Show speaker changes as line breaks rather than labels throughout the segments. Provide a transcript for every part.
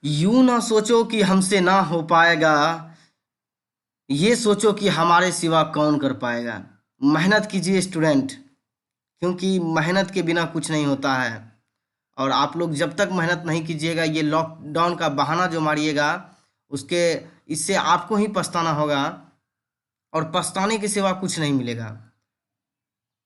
यूं ना सोचो कि हमसे ना हो पाएगा, ये सोचो कि हमारे सिवा कौन कर पाएगा। मेहनत कीजिए स्टूडेंट, क्योंकि मेहनत के बिना कुछ नहीं होता है। और आप लोग जब तक मेहनत नहीं कीजिएगा, ये लॉकडाउन का बहाना जो मारिएगा, उसके इससे आपको ही पछताना होगा और पछताने के सिवा कुछ नहीं मिलेगा।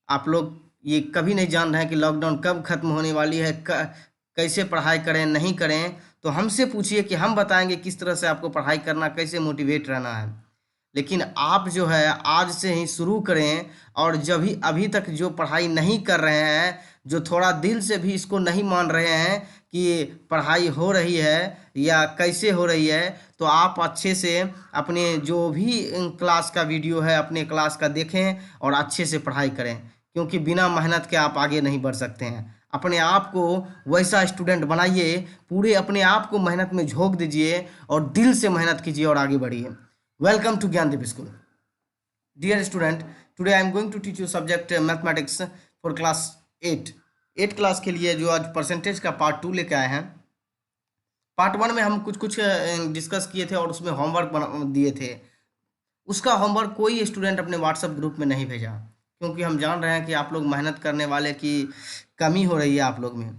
आप लोग ये कभी नहीं जान रहे हैं कि लॉकडाउन कब खत्म होने वाली है, कैसे पढ़ाई करें नहीं करें। तो हमसे पूछिए कि हम बताएंगे किस तरह से आपको पढ़ाई करना, कैसे मोटिवेट रहना है। लेकिन आप जो है आज से ही शुरू करें। और जब भी अभी तक जो पढ़ाई नहीं कर रहे हैं, जो थोड़ा दिल से भी इसको नहीं मान रहे हैं कि पढ़ाई हो रही है या कैसे हो रही है, तो आप अच्छे से अपने जो भी क्लास का वीडियो है अपने क्लास का देखें और अच्छे से पढ़ाई करें। क्योंकि बिना मेहनत के आप आगे नहीं बढ़ सकते हैं। अपने आप को वैसा स्टूडेंट बनाइए, पूरे अपने आप को मेहनत में झोंक दीजिए और दिल से मेहनत कीजिए और आगे बढ़िए। Welcome to Gyandeep School. Dear student, today I am going to teach you subject mathematics for class 8. 8 class के लिए जो आज परसेंटेज का पार्ट 2 लेके आए हैं। पार्ट 1 में हम कुछ कुछ डिस्कस किए थे और उसमें होमवर्क दिए थे। उसका होमवर्क कोई स्टूडेंट अपने व्हाट्सएप ग्रुप में नहीं भेजा, क्योंकि हम जान रहे हैं कि आप लोग मेहनत करने वाले की कमी हो रही है आप लोग में।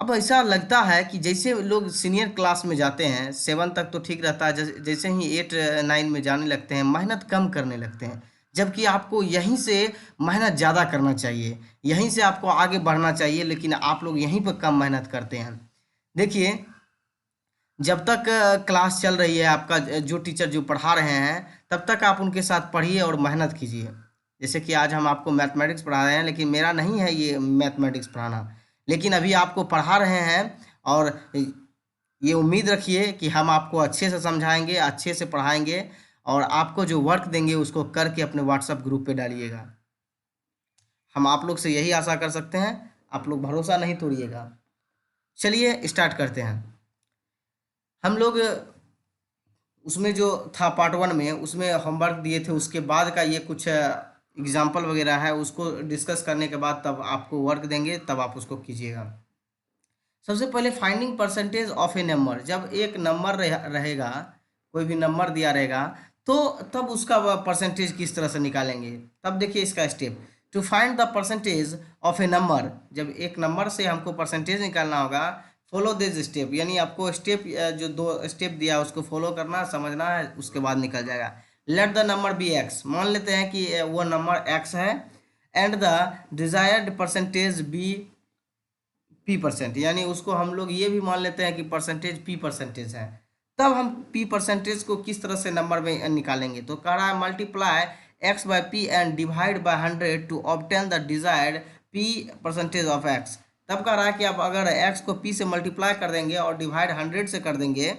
अब ऐसा लगता है कि जैसे लोग सीनियर क्लास में जाते हैं, 7 तक तो ठीक रहता है, जैसे ही 8 9 में जाने लगते हैं मेहनत कम करने लगते हैं। जबकि आपको यहीं से मेहनत ज़्यादा करना चाहिए, यहीं से आपको आगे बढ़ना चाहिए, लेकिन आप लोग यहीं पर कम मेहनत करते हैं। देखिए, जब तक क्लास चल रही है आपका, जो टीचर जो पढ़ा रहे हैं तब तक आप उनके साथ पढ़िए और मेहनत कीजिए। जैसे कि आज हम आपको मैथमेटिक्स पढ़ा रहे हैं, लेकिन मेरा नहीं है ये मैथमेटिक्स पढ़ाना, लेकिन अभी आपको पढ़ा रहे हैं। और ये उम्मीद रखिए कि हम आपको अच्छे से समझाएंगे, अच्छे से पढ़ाएंगे और आपको जो वर्क देंगे उसको करके अपने व्हाट्सएप ग्रुप पे डालिएगा। हम आप लोग से यही आशा कर सकते हैं, आप लोग भरोसा नहीं तोड़िएगा। चलिए स्टार्ट करते हैं। हम लोग उसमें जो था पार्ट 1 में, उसमें होमवर्क दिए थे, उसके बाद का ये कुछ एग्जाम्पल वगैरह है, उसको डिस्कस करने के बाद तब आपको वर्क देंगे, तब आप उसको कीजिएगा। सबसे पहले finding percentage of a number. जब एक नंबर रहेगा, कोई भी नंबर दिया रहेगा, तो तब उसका परसेंटेज किस तरह से निकालेंगे। तब देखिए इसका step, to find the percentage of a number. जब एक नंबर से हमको परसेंटेज निकालना होगा, फॉलो दिस स्टेप, यानी आपको स्टेप, जो 2 स्टेप दिया है उसको फॉलो करना, समझना है, उसके बाद निकल जाएगा। Let the number be x, मान लेते हैं कि वो नंबर एक्स है, and the desired percentage be p percent, यानी उसको हम लोग ये भी मान लेते हैं कि परसेंटेज पी परसेंटेज है। तब हम पी परसेंटेज को किस तरह से नंबर में निकालेंगे। तो कह रहा है multiply x by p and divide by 100 to obtain the desired p percentage of x. तब कह रहा है कि आप अगर एक्स को पी से मल्टीप्लाई कर देंगे और डिवाइड 100 से कर देंगे,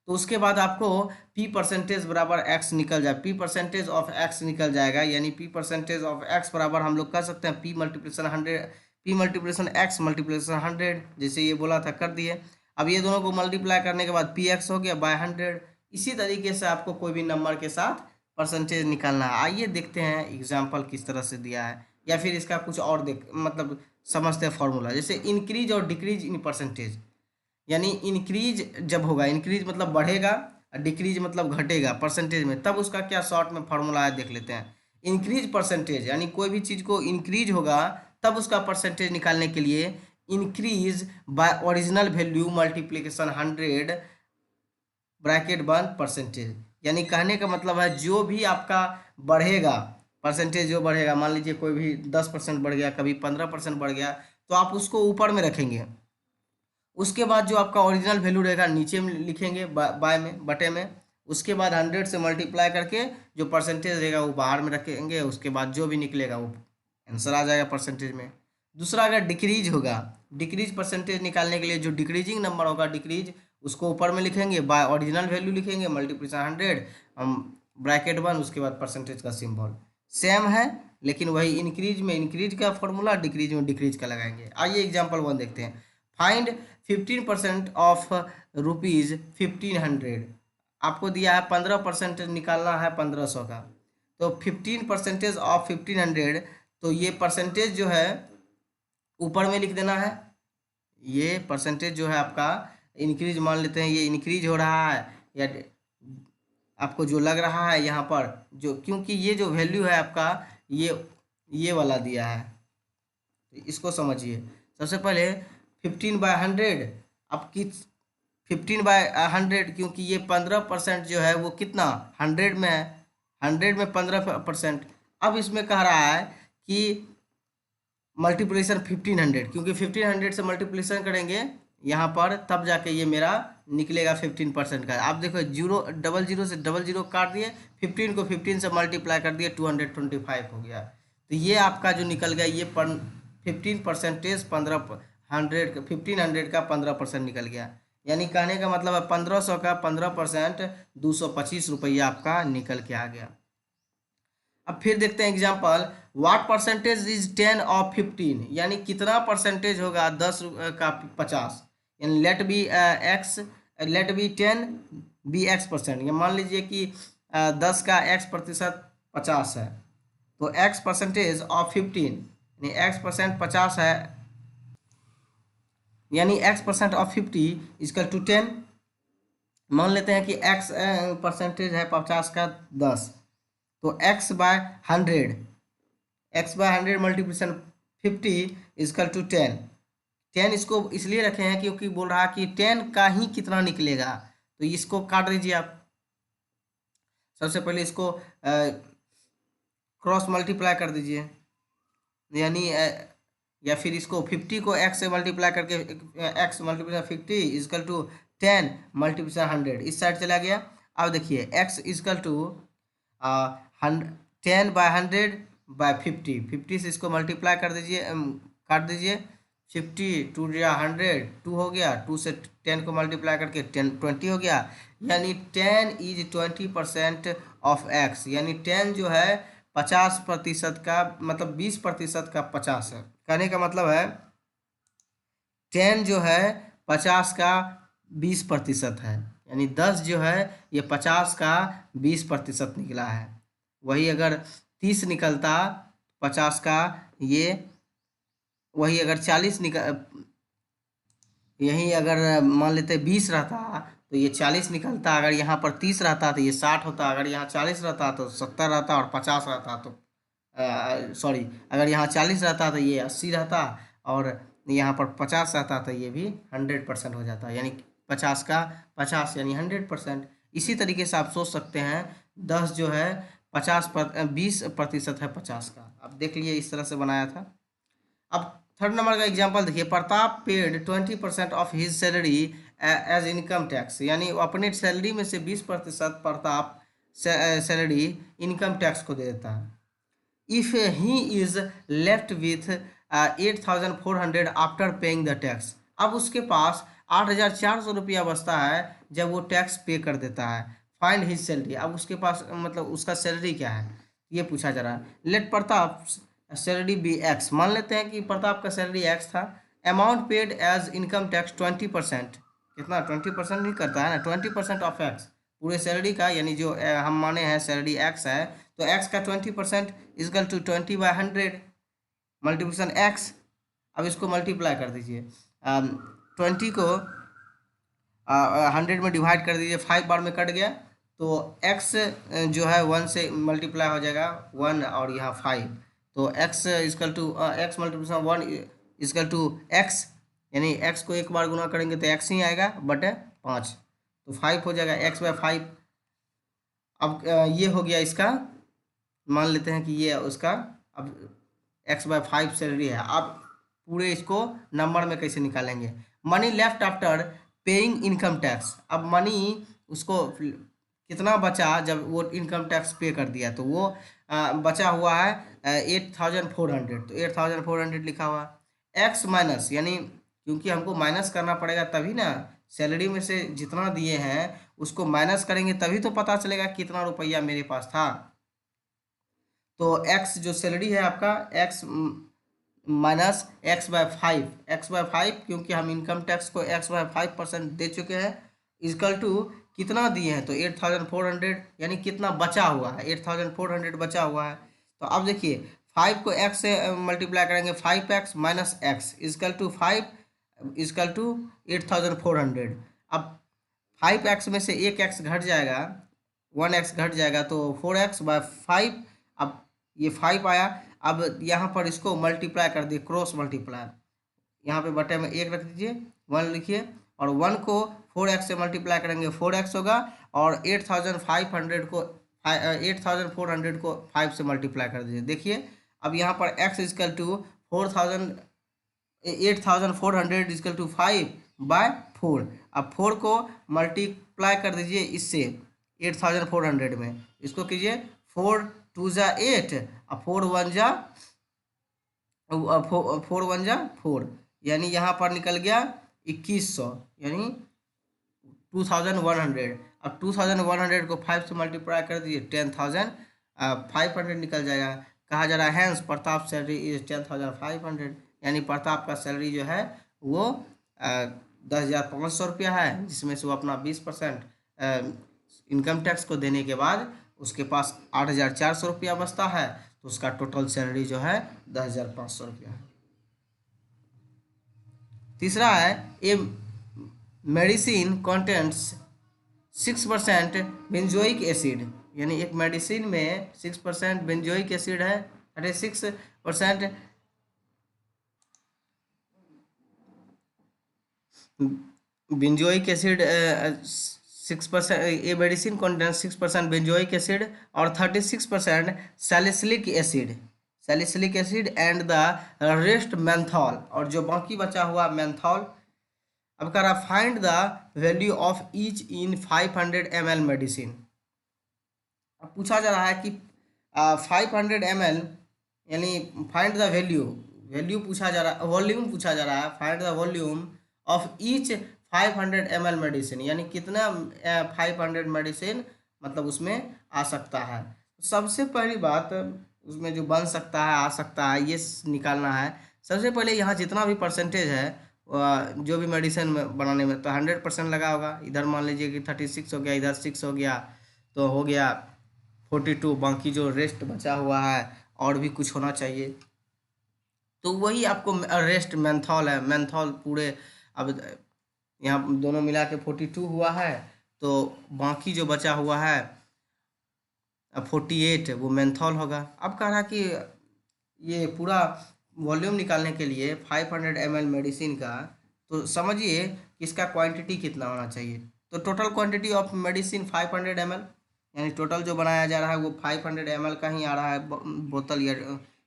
तो उसके बाद आपको पी परसेंटेज बराबर एक्स निकल जाए, पी परसेंटेज ऑफ एक्स निकल जाएगा। यानी पी परसेंटेज ऑफ एक्स बराबर हम लोग कर सकते हैं P multiplication 100, P multiplication x multiplication 100, जैसे ये बोला था कर दिए। अब ये दोनों को मल्टीप्लाई करने के बाद पी एक्स हो गया बाय 100। इसी तरीके से आपको कोई भी नंबर के साथ परसेंटेज निकालना है। आइए देखते हैं एग्जाम्पल किस तरह से दिया है, या फिर इसका कुछ और देख मतलब समझते हैं फॉर्मूला। जैसे इंक्रीज और डिक्रीज इन परसेंटेज, यानी इंक्रीज जब होगा, इंक्रीज मतलब बढ़ेगा और डिक्रीज मतलब घटेगा परसेंटेज में, तब उसका क्या शॉर्ट में फॉर्मूला है देख लेते हैं। इंक्रीज परसेंटेज, यानी कोई भी चीज़ को इंक्रीज होगा तब उसका परसेंटेज निकालने के लिए increase by original value multiplication 100 bracket बंद परसेंटेज। यानी कहने का मतलब है जो भी आपका बढ़ेगा, परसेंटेज जो बढ़ेगा, मान लीजिए कोई भी 10% बढ़ गया, कभी 15% बढ़ गया, तो आप उसको ऊपर में रखेंगे। उसके बाद जो आपका ओरिजिनल वैल्यू रहेगा नीचे में लिखेंगे, बाय में, बटे में। उसके बाद 100 से मल्टीप्लाई करके जो परसेंटेज रहेगा वो बाहर में रखेंगे। उसके बाद जो भी निकलेगा वो आंसर आ जाएगा परसेंटेज में। दूसरा, अगर डिक्रीज होगा, डिक्रीज परसेंटेज निकालने के लिए जो डिक्रीजिंग नंबर होगा, डिक्रीज, उसको ऊपर में लिखेंगे, बाय ओरिजिनल वैल्यू लिखेंगे, मल्टीप्लिकेशन 100, हम ब्रैकेट 1, उसके बाद परसेंटेज का सिंबल। सेम है, लेकिन वही इंक्रीज में इंक्रीज का फॉर्मूला, डिक्रीज में डिक्रीज का लगाएंगे। आइए एग्जाम्पल 1 देखते हैं। Find 15% of rupees 1500। आपको दिया है 15% निकालना है 1500 का, तो 15% ऑफ 1500, तो ये परसेंटेज जो है ऊपर में लिख देना है। ये परसेंटेज जो है आपका इंक्रीज मान लेते हैं, ये इंक्रीज हो रहा है या आपको जो लग रहा है यहाँ पर जो, क्योंकि ये जो वैल्यू है आपका ये वाला दिया है, तो इसको समझिए। सबसे पहले 15/100, अब किस 15/100, क्योंकि ये 15% जो है वो कितना 100 में है, 100 में 15%। अब इसमें कह रहा है कि मल्टीप्लिकेशन 1500, क्योंकि 1500 से मल्टीप्लिकेशन करेंगे यहाँ पर तब जाके ये मेरा निकलेगा 15% का। आप देखो 0 से 00 काट दिए, 15 को 15 से मल्टीप्लाई कर दिए, 225 हो गया। तो ये आपका जो निकल गया ये 15% 1500 का 15% निकल गया। यानी कहने का मतलब है 1500 का 15% 225 रुपया आपका निकल के आ गया। अब फिर देखते हैं example, what percentage is 10 of 15, यानी कितना परसेंटेज होगा 10 का 50, यानी लेट बी 10 बी x%। ये मान लीजिए कि 10 का x% 50 है, तो x परसेंटेज ऑफ 15 यानी x% 50 है, यानी x% ऑफ 50 इजकल टू 10। मान लेते हैं कि x परसेंटेज है 50 का 10, तो x/100 मल्टीप्लिकेशन 50 इजकल टू 10। 10 इसको इसलिए रखे हैं क्योंकि बोल रहा कि 10 का ही कितना निकलेगा, तो इसको काट दीजिए आप। सबसे पहले इसको क्रॉस मल्टीप्लाई कर दीजिए, यानी या फिर इसको 50 को x से मल्टीप्लाई करके x multiplication 50 equal to 10 multiplication 100 इस साइड चला गया। अब देखिए x इजकल टू 10/100/50, 50 से इसको मल्टीप्लाई कर दीजिए, काट दीजिए, 50 2 या 100 2 हो गया, 2 से 10 को मल्टीप्लाई करके 20 हो गया, यानी 10 इज 20% ऑफ x, यानी 10 जो है 50% का मतलब 20% का 50 है। कहने का मतलब है 10 जो है 50 का 20% है, यानी 10 जो है ये 50 का 20% निकला है। वही अगर 30 निकलता 50 का, ये वही अगर 40 यही अगर मान लेते 20 रहता तो ये 40 निकलता, अगर यहाँ पर 30 रहता तो ये 60 होता, अगर यहाँ 40 रहता तो 70 रहता, और 50 रहता तो सॉरी, अगर यहाँ 40 रहता तो ये 80 रहता, और यहाँ पर 50 रहता तो ये भी 100% हो जाता, यानी 50 का 50 यानी 100%। इसी तरीके से आप सोच सकते हैं 10 जो है 20% है 50 का। आप देख लीजिए इस तरह से बनाया था। अब थर्ड नंबर का एग्जांपल देखिए, Pratap paid 20% of his salary as income tax, यानी अपने सैलरी में से 20% प्रताप सैलरी इनकम टैक्स को दे देता है। If he is left with 8,400 after paying the tax, अब उसके पास 8,400 रुपया बचता है जब वो टैक्स पे कर देता है। फाइंड हिज सैलरी, अब उसके पास मतलब उसका सैलरी क्या है ये पूछा जा रहा है। Let Pratap salary be x, मान लेते हैं कि प्रताप का सैलरी एक्स था। Amount paid as income tax 20%, कितना 20% नहीं करता है ना, 20% ऑफ एक्स पूरे सैलरी का, यानी जो हम माने हैं सैलरी एक्स है, तो एक्स का 20% इजकल टू 20/100 मल्टीप्लिकेशन एक्स। अब इसको मल्टीप्लाई कर दीजिए, 20 को 100 में डिवाइड कर दीजिए, 5 बार में कट गया, तो x जो है 1 से मल्टीप्लाई हो जाएगा 1 और यहाँ 5, तो x equal to x multiplication 1 equal to x, यानी x को एक बार गुना करेंगे तो x ही आएगा बटे 5, तो 5 हो जाएगा x/5। अब ये हो गया इसका, मान लेते हैं कि ये उसका अब x/5 सैलरी है। अब पूरे इसको नंबर में कैसे निकालेंगे, money left after paying income tax, अब मनी उसको कितना बचा जब वो इनकम टैक्स पे कर दिया, तो वो बचा हुआ है 8,400, तो 8,400 लिखा हुआ एक्स माइनस, यानी क्योंकि हमको माइनस करना पड़ेगा तभी ना, सैलरी में से जितना दिए हैं उसको माइनस करेंगे तभी तो पता चलेगा कितना रुपया मेरे पास था। तो x जो सैलरी है आपका x माइनस x/5 क्योंकि हम इनकम टैक्स को x/5% दे चुके हैं, इजकल टू कितना दिए हैं तो 8,400, यानी कितना बचा हुआ है 8,400 बचा हुआ है। तो अब देखिए 5 को x से मल्टीप्लाई करेंगे, 5x minus x equal to 5 equal to 8400। अब 5x में से 1x घट जाएगा, 1x घट जाएगा तो 4x बाय 5। अब ये 5 आया। अब यहाँ पर इसको मल्टीप्लाई कर दिए, क्रॉस मल्टीप्लाई। यहाँ पे बटे में 1 रख दीजिए, 1 लिखिए, और 1 को 4x से मल्टीप्लाई करेंगे 4x होगा, और 8500 को 8400 को 5 से मल्टीप्लाई कर दीजिए। देखिए अब यहाँ पर x equal to 8400 equal to 5/4। अब 4 को मल्टीप्लाई कर दीजिए इससे 8400 में, इसको कीजिए 4 2 जा 8 और 4 1 जा 4, यानी यहाँ पर निकल गया 2100, यानी 2100। अब 2100 को 5 से मल्टीप्लाई कर दीजिए 10,500 निकल जाएगा। कहा जा रहा है हैंस प्रताप सैलरी इज 10,500, यानी प्रताप का सैलरी जो है वो 10,500 रुपया है, जिसमें से वो अपना 20% इनकम टैक्स को देने के बाद उसके पास 8,400 रुपया बचता है, तो उसका टोटल सैलरी जो है 10,500 रुपया है। तीसरा है a medicine contents 6% benzoic acid, यानी एक मेडिसिन में 6% बेंजोइक एसिड है, 36% benzoic acid 6%, a medicine content 6% benzoic acid और 36% salicylic acid, salicylic acid and the rest menthol, और जो बाकी बचा हुआ मेंथॉल। अब कह रहा find the value of each in 500 ml medicine. अब पूछा जा रहा है कि 500 ml, यानी फाइंड द वैल्यू पूछा जा रहा है, वॉल्यूम पूछा जा रहा है, find the volume of each 500 ml medicine, यानी कितना 500 मेडिसिन मतलब उसमें आ सकता है। सबसे पहली बात उसमें जो बन सकता है, आ सकता है, ये निकालना है। सबसे पहले यहाँ जितना भी परसेंटेज है जो भी मेडिसिन में बनाने में, तो 100% लगा होगा। इधर मान लीजिए कि 36 हो गया, इधर 6 हो गया, तो हो गया 42। बाकी जो रेस्ट बचा हुआ है और भी कुछ होना चाहिए, तो वही आपको रेस्ट मेंथॉल है, मेंथॉल पूरे। अब यहाँ दोनों मिला के 42 हुआ है, तो बाकी जो बचा हुआ है 48 वो मेंथॉल होगा। अब कह रहा कि ये पूरा वॉल्यूम निकालने के लिए 500 ml मेडिसिन का, तो समझिए कि इसका क्वांटिटी कितना होना चाहिए। तो total quantity of medicine 500 ml, यानी टोटल जो बनाया जा रहा है वो 500 ml का ही आ रहा है, बोतल या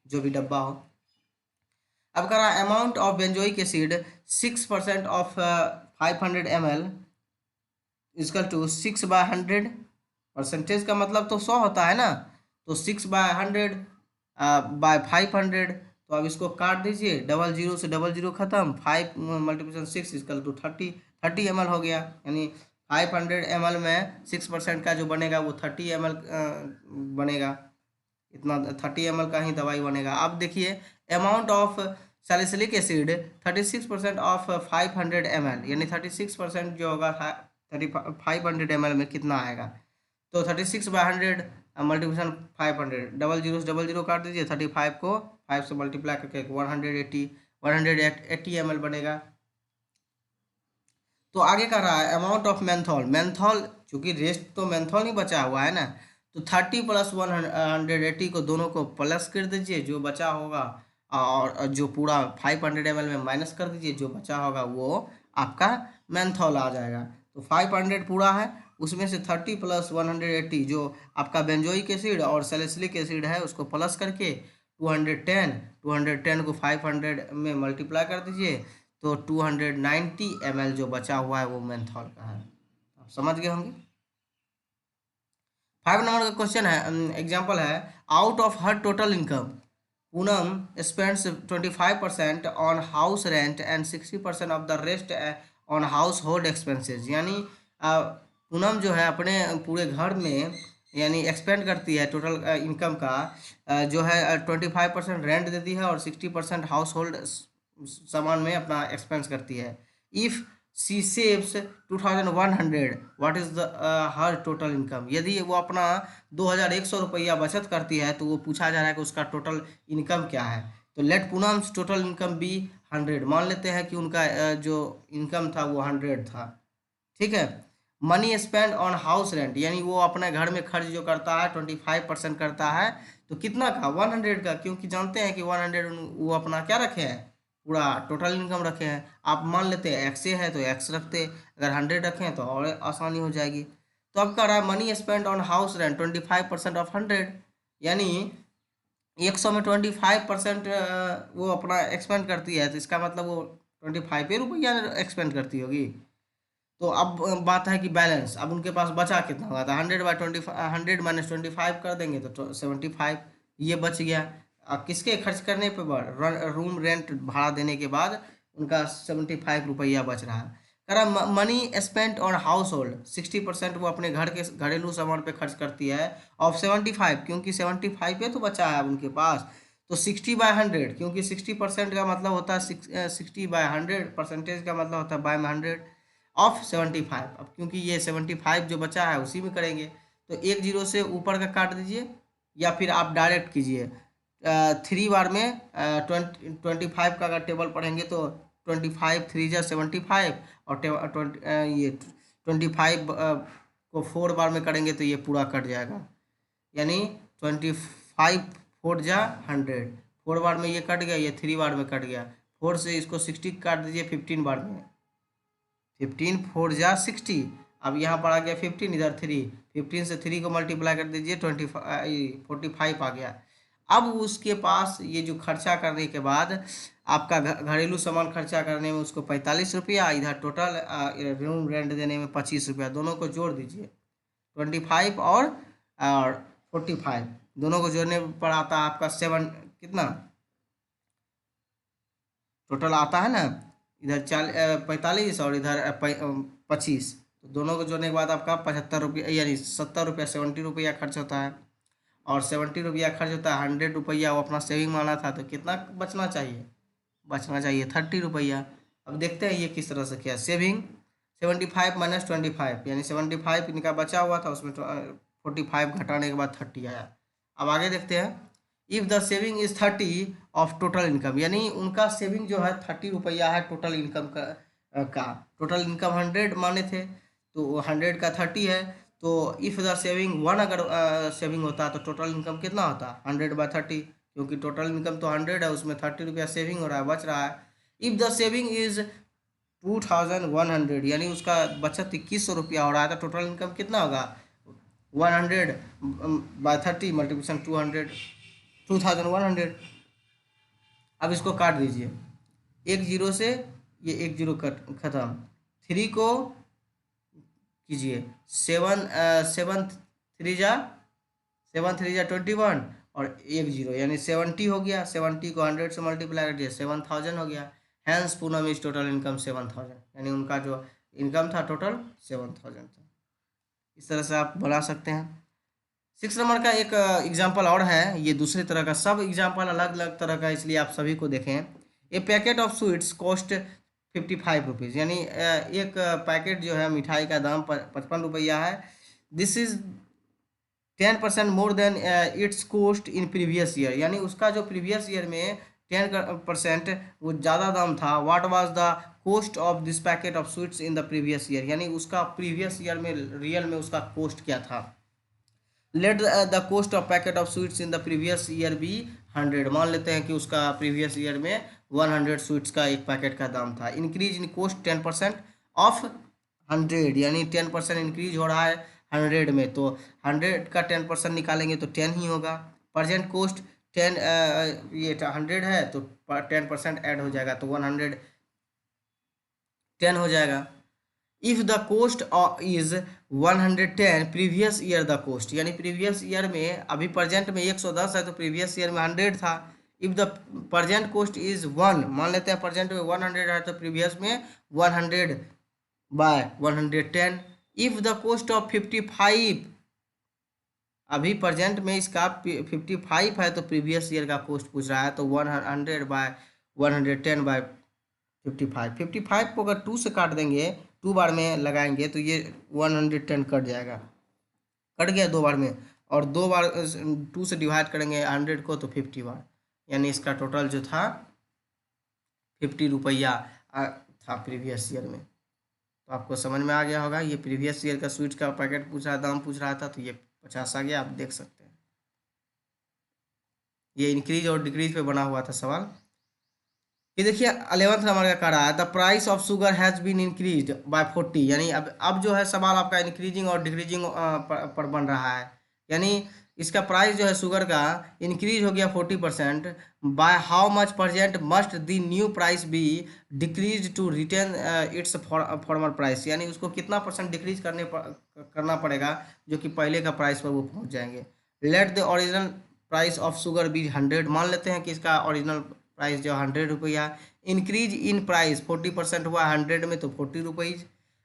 जो भी डब्बा हो। अब कह रहा है amount of benzoic acid 6% of 500 ml equal to 6/100। Percentage का मतलब तो 100 होता है ना, तो 6/100 बाय 500। तो अब इसको काट दीजिए, 00 से 00 खत्म, 5 × 6 इजकल टू 30 ml हो गया, यानी 500 ml में 6% का जो बनेगा वो 30 ml बनेगा, इतना 30 ml का ही दवाई बनेगा। अब देखिए amount of salicylic acid 36% of 500 ml, यानी 36% जो होगा 500 ml में कितना आएगा, तो 36/100 मल्टीप्लिकेशन 500, 00 से 00 काट दीजिए, 35 को 5 से मल्टीप्लाई करके 180 ml बनेगा। तो आगे कर रहा है अमाउंट ऑफ मेंथॉल, चूंकि रेस्ट तो मेंथॉल ही बचा हुआ है ना, तो 30 + 180 को दोनों को प्लस कर दीजिए, जो बचा होगा, और जो पूरा 500 ml में माइनस कर दीजिए, जो बचा होगा वो आपका मेंथॉल आ जाएगा। तो 500 पूरा है, उसमें से 30 + 180 जो आपका बेंजोइक एसिड और सैलिसिलिक एसिड है उसको प्लस करके 210 को 500 में मल्टीप्लाई कर दीजिए, तो 290 ml जो बचा हुआ है वो मेंथॉल का है। आप समझ गए होंगे। 5 नंबर का क्वेश्चन है, एग्जाम्पल है, out of her total income Poonam spends 25% on house rent and 60% of the rest on house hold expenses, यानी पूनम जो है अपने पूरे घर में यानी एक्सपेंड करती है टोटल इनकम का, जो है 25% रेंट देती है और 60% हाउस होल्ड सामान में अपना एक्सपेंस करती है। If she saves 2100 what is the her total income, यदि वो अपना 2100 रुपया बचत करती है, तो वो पूछा जा रहा है कि उसका टोटल इनकम क्या है। तो let Poonam's total income be 100, मान लेते हैं कि उनका जो इनकम था वो 100 था, ठीक है। Money spend on house rent, यानी वो अपने घर में खर्च जो करता है 25% करता है, तो कितना का, 100 का, क्योंकि जानते हैं कि 100 वो अपना क्या रखे हैं, पूरा टोटल इनकम रखे हैं। आप मान लेते हैं एक्स है तो एक्स रखते, अगर 100 रखें तो और आसानी हो जाएगी। तो अब कह रहा है money spend on house rent 25% of 100, यानी 100 में 25% वो अपना एक्सपेंड करती है, तो इसका मतलब वो 25 रुपया एक्सपेंड करती होगी। तो अब बात है कि बैलेंस, अब उनके पास बचा कितना होगा, तो 100 कर देंगे तो 75 ये बच गया। अब किसके खर्च करने पे रूम रेंट भाड़ा देने के बाद उनका 75 रुपया बच रहा है। कह रहा money spent on house hold 60% वो अपने घर के घरेलू सामान पे खर्च करती है, ऑफ 75, क्योंकि 75 पे तो बचा है अब उनके पास, तो 60/100, क्योंकि 60% का मतलब होता है 60/100, परसेंटेज का मतलब होता है बाय 100 ऑफ 75। अब क्योंकि ये 75 जो बचा है उसी में करेंगे, तो एक जीरो से ऊपर का काट दीजिए, या फिर आप डायरेक्ट कीजिए 3 बार में 25 का अगर टेबल पढ़ेंगे तो 25 3 जा 75, और 25 को 4 बार में करेंगे तो ये पूरा कट जाएगा, यानी 25 4 जा 100, 4 बार में ये कट गया, ये 3 बार में कट गया, 4 से इसको 60 काट दीजिए 15 बार में, 15 4 जा 60, अब यहाँ पर आ गया 15, इधर 3, 15 से 3 को मल्टीप्लाई कर दीजिए 45 आ गया। अब उसके पास ये जो खर्चा करने के बाद आपका घरेलू सामान खर्चा करने में उसको 45 रुपया, इधर टोटल रूम रेंट देने में 25 रुपया, दोनों को जोड़ दीजिए 25 और 45, दोनों को जोड़ने पर आता है आपका 7, कितना टोटल आता है ना, इधर 45 और इधर 25, तो दोनों को जोड़ने के बाद आपका 75 रुपया, यानी 70 रुपया, 70 रुपया खर्च होता है, और 70 रुपया खर्च होता है, 100 रुपया वो अपना सेविंग माना था, तो कितना बचना चाहिए, बचना चाहिए 30 रुपया। अब देखते हैं ये किस तरह से किया, सेविंग 75 माइनस 25, यानी 75 इनका बचा हुआ था, उसमें 45 घटाने के बाद 30 आया। अब आगे देखते हैं, if the saving is 30 of total income, यानी उनका सेविंग जो है 30 रुपया है टोटल इनकम का टोटल इनकम 100 माने थे, तो 100 का 30 है, तो इफ़ द सेविंग 1 अगर सेविंग होता तो टोटल इनकम कितना होता, 100/30, क्योंकि टोटल इनकम तो 100 है, उसमें 30 रुपया सेविंग हो रहा है, बच रहा है। इफ़ द सेविंग इज 2100, यानी उसका बचत 2100 रुपया हो रहा है, तो टोटल इनकम कितना होगा, 100/30 मल्टीप्लिकेशन 200, 2100। अब इसको काट दीजिए, एक जीरो से ये एक जीरो कट खत्म, 3 को कीजिए 7 3 जा 21, और एक जीरो, यानी 70 हो गया, 70 को 100 से मल्टीप्लाई कर दिया 7000 हो गया। Hence Poonam is total income 7000, यानी उनका जो इनकम था टोटल 7000 था। इस तरह से आप बना सकते हैं। 6 नंबर का एक एग्जाम्पल और है, ये दूसरे तरह का, सब एग्जाम्पल अलग अलग तरह का, इसलिए आप सभी को देखें। A packet of sweets cost 55 rupees, यानी एक पैकेट जो है मिठाई का दाम 55 रुपया है। This is 10% more than it's cost in previous year, यानी उसका जो प्रीवियस ईयर में 10% वो ज़्यादा दाम था। What was the cost of this packet of sweets in the previous year, यानी उसका प्रीवियस ईयर में रियल में उसका कॉस्ट क्या था। Let the cost of packet of sweets in the previous year be 100, मान लेते हैं कि उसका प्रीवियस ईयर में 100 स्वीट्स का एक पैकेट का दाम था। इंक्रीज इन कॉस्ट 10% ऑफ 100, यानी 10% इंक्रीज हो रहा है 100 में, तो 100 का 10% निकालेंगे तो 10 ही होगा। प्रेजेंट कॉस्ट 10, ये 100 है तो 10% ऐड हो जाएगा, तो 110 हो जाएगा। If the cost is 110 previous year the cost, यानी प्रीवियस ईयर में अभी प्रेजेंट में 110 है, तो प्रीवियस ईयर में 100 था। If the present cost is 1, मान लेते हैं प्रेजेंट में 100 है, तो प्रीवियस में 100/110। इफ द कोस्ट ऑफ 55, अभी प्रेजेंट में इसका 55 है, तो प्रीवियस ईयर का कोस्ट पूछ रहा है, तो 100/110/55, 55 को अगर 2 से काट देंगे, 2 बार में लगाएंगे तो ये 110 कट जाएगा, कट गया 2 बार में, और 2 बार 2 से डिवाइड करेंगे 100 को तो 50 बार, यानी इसका टोटल जो था 50 रुपया था प्रीवियस ईयर में। तो आपको समझ में आ गया होगा। ये प्रीवियस ईयर का स्वीट का पैकेट पूछ रहा, दाम पूछ रहा था, तो ये 50 आ गया, आप देख सकते हैं। ये इंक्रीज और डिक्रीज पे बना हुआ था सवाल। ये देखिए 11th नंबर का कह रहा है the price of sugar has been increase by 40, यानी अब जो है सवाल आपका इंक्रीजिंग और डिक्रीजिंग पर बन रहा है। यानी इसका प्राइस जो है शुगर का इंक्रीज हो गया 40%। By how much percent must the new price be decrease to retain its former price, यानी उसको कितना परसेंट डिक्रीज करना पड़ेगा जो कि पहले का प्राइस पर वो पहुंच जाएंगे। Let the original price of sugar be 100, मान लेते हैं कि इसका ओरिजिनल प्राइस जो 100 रुपया, इंक्रीज इन प्राइस 40% हुआ 100 में, तो 40 rupees.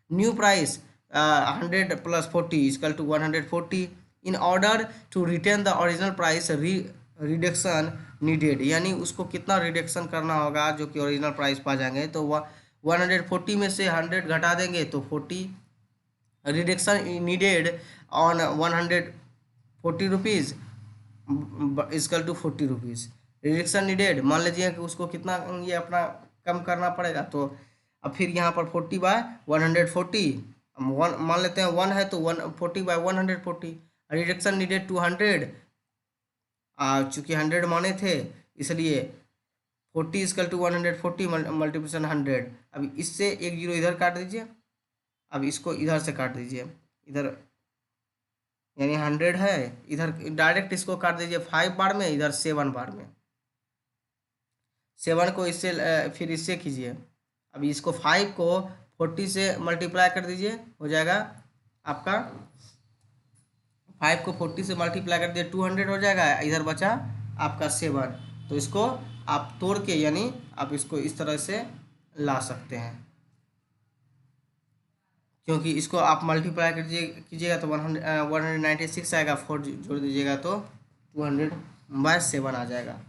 New price 100 + 40 equal to 140। In order to retain the original price reduction needed, यानी उसको कितना रिडक्शन करना होगा जो कि ओरिजिनल प्राइस पा जाएंगे, तो वह 140 में से 100 घटा देंगे तो 40। Reduction needed on 140 rupees equal to 40 rupees. Reduction needed मान लीजिए कि उसको कितना ये अपना कम करना पड़ेगा, तो अब फिर यहाँ पर 40/140, वन मान लेते हैं 1 है तो 140/140। रिडक्शन नीडेड 200, चूँकि 100 माने थे इसलिए 40 इक्वल टू 140 मल्टीप्लिकेशन 100। अब इससे एक जीरो इधर काट दीजिए, अब इसको इधर से काट दीजिए, इधर यानी 100 है, इधर डायरेक्ट इसको काट दीजिए 5 बार में, इधर 7 बार में। 7 को इससे फिर इससे कीजिए। अभी इसको 5 को 40 से मल्टीप्लाई कर दीजिए, हो जाएगा आपका 5 को 40 से मल्टीप्लाई कर दिए 200 हो जाएगा, इधर बचा आपका 7। तो इसको आप तोड़ के यानी आप इसको इस तरह से ला सकते हैं, क्योंकि इसको आप मल्टीप्लाई कीजिएगा तो 196 आएगा, 4 जोड़ दीजिएगा तो 200/7 आ जाएगा।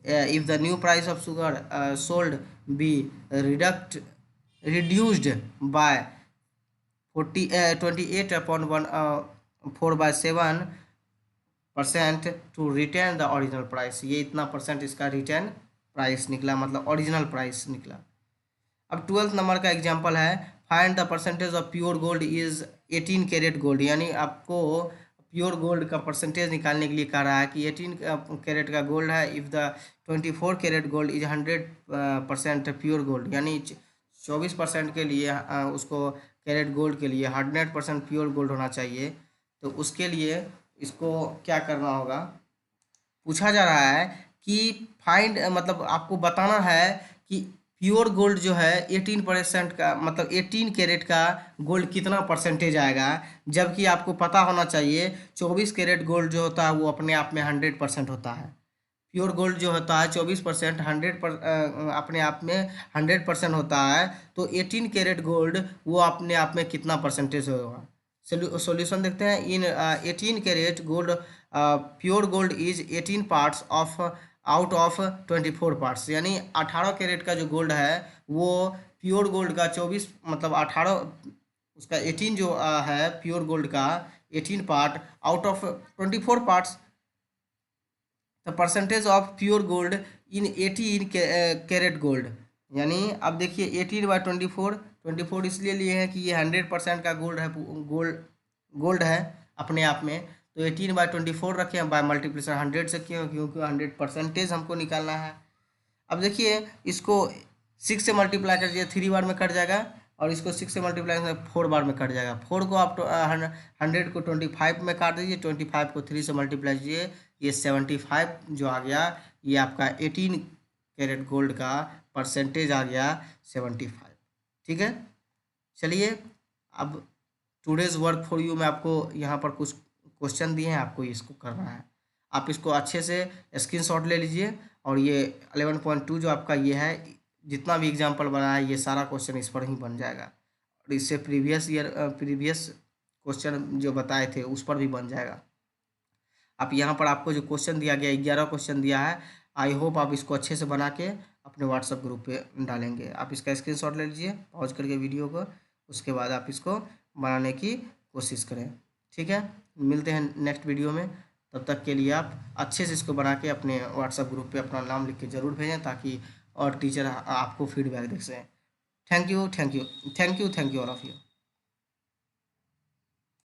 If the new price of sugar sold be reduced by 28/4/7% to retain the original price, ये इतना परसेंट इसका रिटेन प्राइस निकला, मतलब ओरिजिनल प्राइस निकला। अब 12th नंबर का एग्जांपल है find the percentage of pure gold is 18 carat gold, यानी आपको प्योर गोल्ड का परसेंटेज निकालने के लिए कह रहा है कि 18 कैरेट का गोल्ड है। If the 24 carat gold is 100% pure gold, यानी 24% के लिए उसको कैरेट गोल्ड के लिए 100% प्योर गोल्ड होना चाहिए। तो उसके लिए इसको क्या करना होगा, पूछा जा रहा है कि फाइंड, मतलब आपको बताना है कि प्योर गोल्ड जो है 18% का, मतलब 18 कैरेट का गोल्ड कितना परसेंटेज आएगा, जबकि आपको पता होना चाहिए 24 कैरेट गोल्ड जो होता है वो अपने आप में 100% होता है। प्योर गोल्ड जो होता है 24%, 100 अपने आप में 100% होता है, तो 18 कैरेट गोल्ड वो अपने आप में कितना परसेंटेज होगा। सॉल्यूशन देखते हैं। In 18 carat gold pure gold is 18 parts of out of 24 parts, यानी 18 कैरेट का जो गोल्ड है वो प्योर गोल्ड का 24, मतलब 18 उसका 18 जो है प्योर गोल्ड का 18 part out of 24 parts. The percentage of pure gold in 18 carat gold, यानी अब देखिए 18/24 इसलिए लिए हैं कि ये 100% का गोल्ड है, गोल्ड है अपने आप में, तो 18/24 रखे हैं, बाय मल्टीप्लिकेशन 100 से क्यों, क्योंकि 100% हमको निकालना है। अब देखिए इसको 6 से मल्टीप्लाई कर दिए 3 बार में कट जाएगा, और इसको 6 से मल्टीप्लाई 4 बार में कट जाएगा। 4 को आप 100 को 25 में काट दीजिए, 25 को 3 से मल्टीप्लाई कीजिए, ये 75 जो आ गया, ये आपका 18 कैरेट गोल्ड का परसेंटेज आ गया 75। ठीक है, चलिए अब टुडेज़ वर्क फॉर यू में आपको यहाँ पर कुछ क्वेश्चन दिए हैं, आपको इसको करना है। आप इसको अच्छे से स्क्रीनशॉट ले लीजिए, और ये 11.2 जो आपका ये है, जितना भी एग्जाम्पल बना है ये सारा क्वेश्चन इस पर ही बन जाएगा, और इससे प्रीवियस क्वेश्चन जो बताए थे उस पर भी बन जाएगा। आप यहाँ पर आपको जो क्वेश्चन दिया गया 11 क्वेश्चन दिया है, आई होप आप इसको अच्छे से बना के अपने व्हाट्सएप ग्रुप पे डालेंगे। आप इसका स्क्रीनशॉट ले लीजिए पॉज करके वीडियो को, उसके बाद आप इसको बनाने की कोशिश करें। ठीक है, मिलते हैं नेक्स्ट वीडियो में, तब तक के लिए आप अच्छे से इसको बना के अपने व्हाट्सएप ग्रुप पे अपना नाम लिख के ज़रूर भेजें, ताकि और टीचर आपको फीडबैक दे सकें। Thank you, thank you, thank you, thank you all of you.